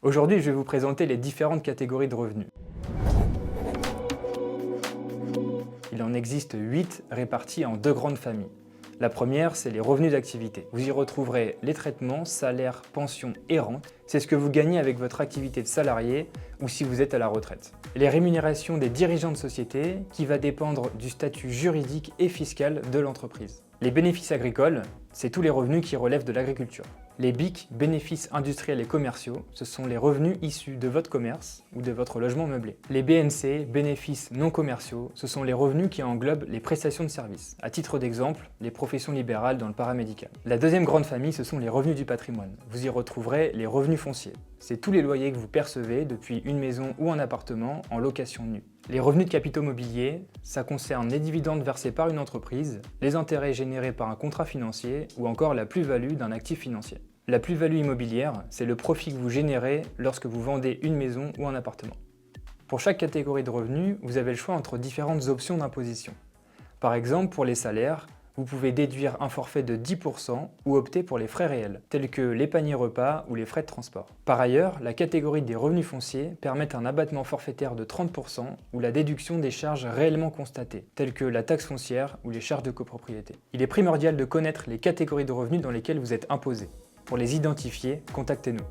Aujourd'hui, je vais vous présenter les différentes catégories de revenus. Il en existe 8 répartis en 2 grandes familles. La première, c'est les revenus d'activité. Vous y retrouverez les traitements, salaires, pensions et rentes. C'est ce que vous gagnez avec votre activité de salarié ou si vous êtes à la retraite. Les rémunérations des dirigeants de société qui va dépendre du statut juridique et fiscal de l'entreprise. Les bénéfices agricoles, c'est tous les revenus qui relèvent de l'agriculture. Les BIC, bénéfices industriels et commerciaux, ce sont les revenus issus de votre commerce ou de votre logement meublé. Les BNC, bénéfices non commerciaux, ce sont les revenus qui englobent les prestations de services. À titre d'exemple, les professions libérales dans le paramédical. La deuxième grande famille, ce sont les revenus du patrimoine. Vous y retrouverez les revenus fonciers. C'est tous les loyers que vous percevez depuis une maison ou un appartement en location nue. Les revenus de capitaux mobiliers, ça concerne les dividendes versés par une entreprise, les intérêts générés par un contrat financier ou encore la plus-value d'un actif financier. La plus-value immobilière, c'est le profit que vous générez lorsque vous vendez une maison ou un appartement. Pour chaque catégorie de revenus, vous avez le choix entre différentes options d'imposition. Par exemple, pour les salaires, vous pouvez déduire un forfait de 10% ou opter pour les frais réels, tels que les paniers repas ou les frais de transport. Par ailleurs, la catégorie des revenus fonciers permet un abattement forfaitaire de 30% ou la déduction des charges réellement constatées, telles que la taxe foncière ou les charges de copropriété. Il est primordial de connaître les catégories de revenus dans lesquelles vous êtes imposé. Pour les identifier, contactez-nous.